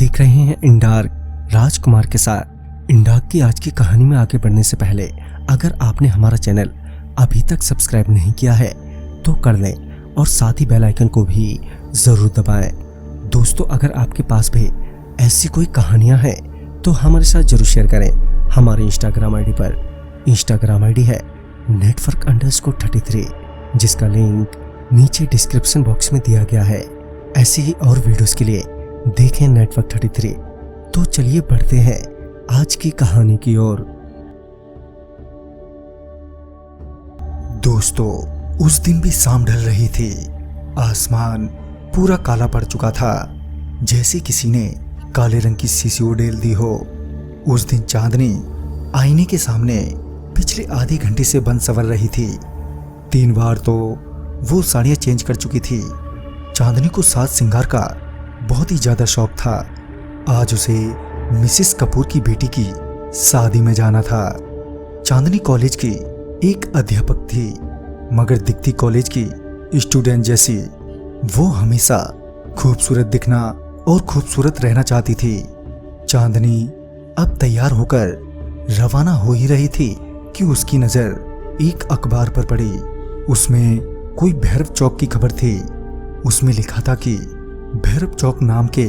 देख रहे हैं इंडार्क राजकुमार के साथ। इंडार्क की आज की कहानी में आगे बढ़ने से पहले अगर आपने हमारा चैनल अभी तक सब्सक्राइब नहीं किया है तो कर लें और साथ ही बेल आइकन को भी जरूर दबाएं। दोस्तों, अगर आपके पास भी ऐसी कोई कहानियां हैं तो हमारे साथ जरूर शेयर करें हमारे इंस्टाग्राम आईडी पर। इंस्टाग्राम आईडी है network_33, जिसका लिंक नीचे डिस्क्रिप्शन बॉक्स में दिया गया है। ऐसी ही और वीडियोस के लिए देखें network33। तो चलिए बढ़ते हैं आज की कहानी की ओर। दोस्तों, उस दिन भी शाम ढल रही थी। आसमान पूरा काला पड़ चुका था, जैसे किसी ने काले रंग की शीशी उड़ेल दी हो। उस दिन चांदनी आईने के सामने पिछले आधे घंटे से बन संवर रही थी। 3 बार तो वो साड़ियाँ चेंज कर चुकी थी। चांदनी को साज श्रृंगार का बहुत ही ज्यादा शौक था। आज उसे मिसेस कपूर की बेटी की शादी में जाना था। चांदनी कॉलेज की एक अध्यापक थी, मगर दिखती कॉलेज की स्टूडेंट जैसी। वो हमेशा खूबसूरत दिखना और खूबसूरत रहना चाहती थी। चांदनी अब तैयार होकर रवाना हो ही रही थी कि उसकी नजर एक अखबार पर पड़ी। उसमें कोई भैरव चौक की खबर थी। उसमें लिखा था कि भैरव चौक नाम के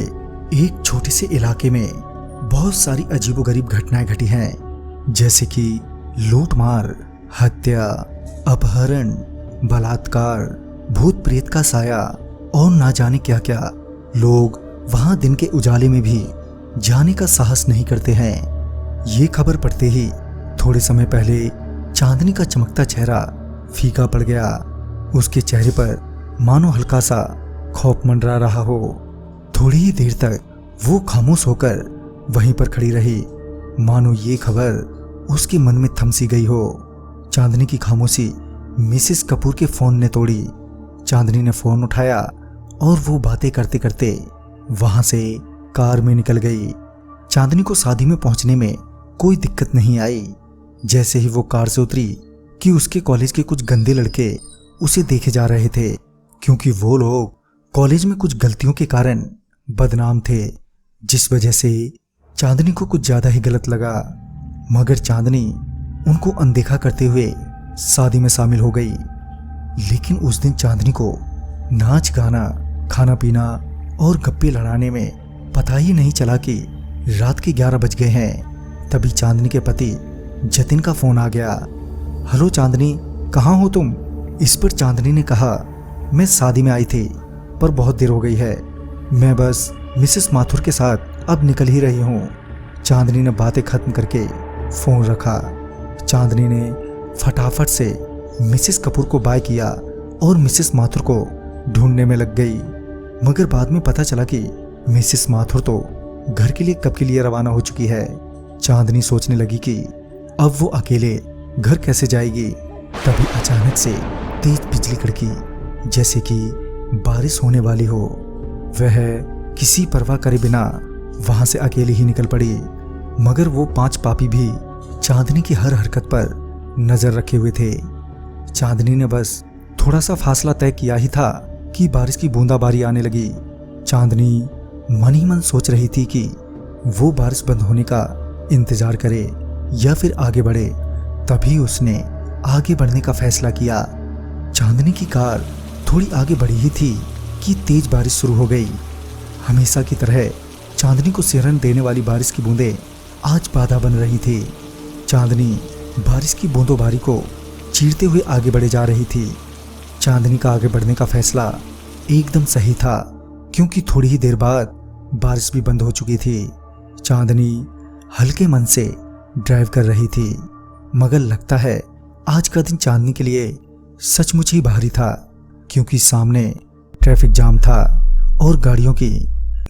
एक छोटे से इलाके में बहुत सारी अजीबोगरीब घटनाएं घटी हैं, जैसे कि लूटमार, हत्या, अपहरण, बलात्कार, भूत प्रेत का साया और ना जाने क्या क्या। लोग वहां दिन के उजाले में भी जाने का साहस नहीं करते हैं। ये खबर पढ़ते ही थोड़े समय पहले चांदनी का चमकता चेहरा फीका पड़ गया। उसके चेहरे पर मानो हल्का सा खौफ मंडरा रहा हो। थोड़ी ही देर तक वो खामोश होकर वहीं पर खड़ी रही, मानो ये खबर उसके मन में थम सी गई हो। चांदनी की खामोशी मिसेस कपूर के फोन ने तोड़ी। चांदनी ने फोन उठाया और वो बातें करते करते वहां से कार में निकल गई। चांदनी को शादी में पहुंचने में कोई दिक्कत नहीं आई। जैसे ही वो कार से उतरी कि उसके कॉलेज के कुछ गंदे लड़के उसे देखे जा रहे थे, क्योंकि वो लोग कॉलेज में कुछ गलतियों के कारण बदनाम थे, जिस वजह से चांदनी को कुछ ज्यादा ही गलत लगा। मगर चांदनी उनको अनदेखा करते हुए शादी में शामिल हो गई। लेकिन उस दिन चांदनी को नाच गाना, खाना पीना और गप्पे लड़ाने में पता ही नहीं चला कि रात के 11 बज गए हैं। तभी चांदनी के पति जतिन का फोन आ गया। हेलो चांदनी, कहाँ हो तुम? इस पर चांदनी ने कहा, मैं शादी में आई थी पर बहुत देर हो गई है। मैं बस मिसेस माथुर के साथ अब निकल ही रही हूँ। चांदनी ने बातें खत्म करके फोन रखा। चांदनी ने फटाफट से मिसेस कपूर को बाय किया और मिसेस माथुर को ढूंढने में लग गई। मगर बाद में पता चला कि मिसेस माथुर तो घर के लिए कब के लिए रवाना हो चुकी है। चांदनी सोचने लगी कि अब वो अकेले घर कैसे जाएगी। तभी अचानक से तेज बिजली कड़की, जैसे कि बारिश होने वाली हो। वह किसी परवाह करे बिना वहां से अकेली ही निकल पड़ी। मगर वो 5 पापी भी चांदनी की हर हरकत पर नजर रखे हुए थे। चांदनी ने बस थोड़ा सा फासला तय किया ही था कि बारिश की बूंदाबांदी आने लगी। चांदनी मन ही मन सोच रही थी कि वो बारिश बंद होने का इंतजार करे या फिर आगे बढ़े। तभी उसने आगे बढ़ने का फैसला किया। चांदनी की कार थोड़ी आगे बढ़ी ही थी कि तेज बारिश शुरू हो गई। हमेशा की तरह चांदनी को सिरन देने वाली बारिश की बूंदें आज बाधा बन रही थी। चांदनी बारिश की बूंदोबारी को चीरते हुए आगे बढ़े जा रही थी। चांदनी का आगे बढ़ने का फैसला एकदम सही था, क्योंकि थोड़ी ही देर बाद बारिश भी बंद हो चुकी थी। चांदनी हल्के मन से ड्राइव कर रही थी, मगर लगता है आज का दिन चांदनी के लिए सचमुच ही भारी था, क्योंकि सामने ट्रैफिक जाम था और गाड़ियों की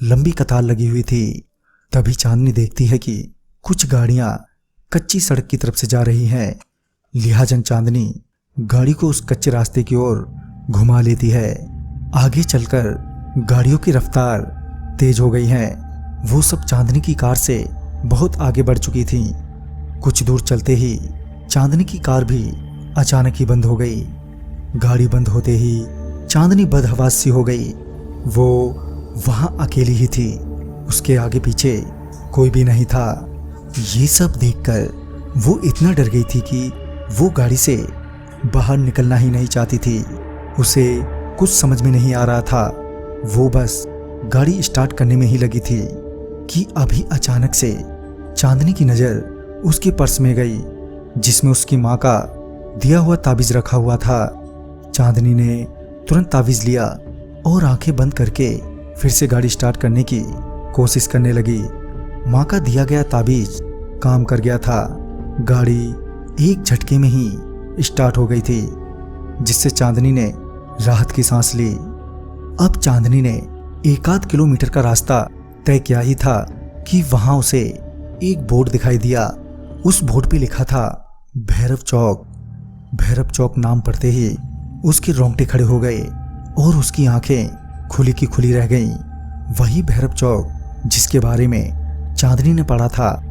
लंबी कतार लगी हुई थी। तभी चांदनी देखती है कि कुछ गाड़ियां कच्ची सड़क की तरफ से जा रही हैं। लिहाजन चांदनी गाड़ी को उस कच्चे रास्ते की ओर घुमा लेती है। आगे चलकर गाड़ियों की रफ्तार तेज हो गई है। वो सब चांदनी की कार से बहुत आगे बढ़ चुकी थी। कुछ दूर चलते ही चांदनी की कार भी अचानक ही बंद हो गई। गाड़ी बंद होते ही चांदनी बदहवास सी हो गई। वो वहां अकेली ही थी। उसके आगे पीछे कोई भी नहीं था। ये सब देखकर वो इतना डर गई थी कि वो गाड़ी से बाहर निकलना ही नहीं चाहती थी। उसे कुछ समझ में नहीं आ रहा था। वो बस गाड़ी स्टार्ट करने में ही लगी थी कि अभी अचानक से चांदनी की नज़र उसके पर्स में गई, जिसमें उसकी माँ का दिया हुआ ताबीज़ रखा हुआ था। चांदनी ने तुरंत ताबीज़ लिया और आंखें बंद करके फिर से गाड़ी स्टार्ट करने की कोशिश करने लगी। माँ का दिया गया ताबीज़ काम कर गया था। गाड़ी एक झटके में ही स्टार्ट हो गई थी, जिससे चांदनी ने राहत की सांस ली। अब चांदनी ने 1-8 किलोमीटर का रास्ता तय किया ही था कि वहां उसे एक बोर्ड दिखाई दिया। उस बोर्ड पे लिखा था भैरव चौक। भैरव चौक नाम पढ़ते ही उसके रोंगटे खड़े हो गए और उसकी आंखें खुली की खुली रह गईं। वही भैरव चौक जिसके बारे में चांदनी ने पढ़ा था,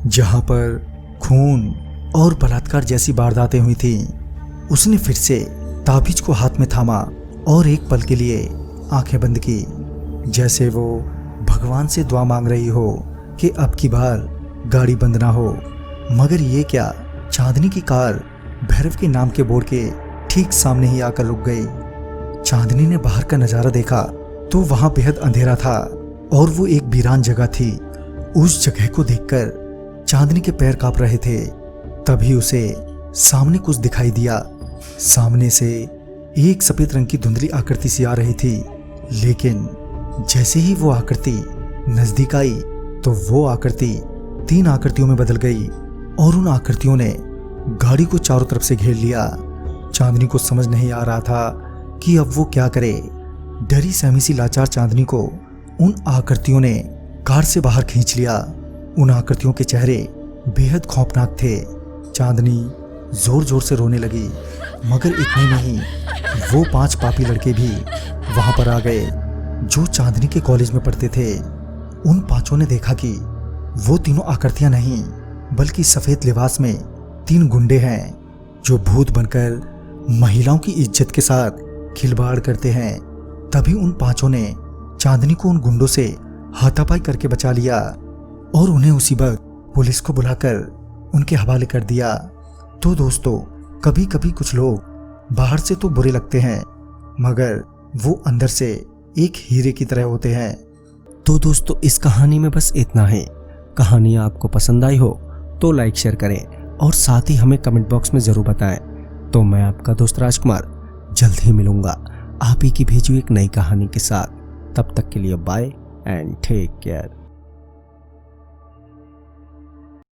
जहां पर खून और बलात्कार जैसी वारदातें हुई थी। उसने फिर से ताबीज को हाथ में थामा और एक पल के लिए आंखें बंद की, जैसे वो भगवान से दुआ मांग रही हो कि अब की बार गाड़ी बंद ना हो। मगर ये क्या, चांदनी की कार भैरव के नाम के बोर्ड के ठीक सामने ही आकर रुक गई। चांदनी ने बाहर का नजारा देखा तो वहां बेहद अंधेरा था और वो एक वीरान जगह थी। उस जगह को देखकर चांदनी के पैर कांप रहे थे। तभी उसे सामने कुछ दिखाई दिया। सामने से एक सफेद रंग की धुंधली आकृति सी आ रही थी, लेकिन जैसे ही वो आकृति नजदीक आई तो वो आकृति 3 आकृतियों में बदल गई और उन आकृतियों ने गाड़ी को चारों तरफ से घेर लिया। चांदनी को समझ नहीं आ रहा था कि अब वो क्या करे। डरी सहमी सी लाचार चांदनी को उन आकृतियों ने कार से बाहर खींच लिया। उन आकृतियों के चेहरे बेहद खौफनाक थे। चांदनी जोर जोर से रोने लगी, मगर इतने में ही वो 5 पापी लड़के भी वहां पर आ गए जो चांदनी के कॉलेज में पढ़ते थे। उन 5 ने देखा कि वो तीनों आकृतियां नहीं बल्कि सफेद लिबास में 3 गुंडे हैं जो भूत बनकर महिलाओं की इज्जत के साथ खिलवाड़ करते हैं। तभी उन 5 ने चांदनी को उन गुंडों से हाथापाई करके बचा लिया और उन्हें उसी वक्त पुलिस को बुलाकर उनके हवाले कर दिया। तो दोस्तों, कभी कभी कुछ लोग बाहर से तो बुरे लगते हैं, मगर वो अंदर से एक हीरे की तरह होते हैं। तो दोस्तों, इस कहानी में बस इतना ही। कहानी आपको पसंद आई हो तो लाइक शेयर करें और साथ ही हमें कमेंट बॉक्स में जरूर बताएं। तो मैं आपका दोस्त राजकुमार जल्द ही मिलूंगा आप ही की भेजी हुई एक नई कहानी के साथ। तब तक के लिए बाय एंड टेक केयर।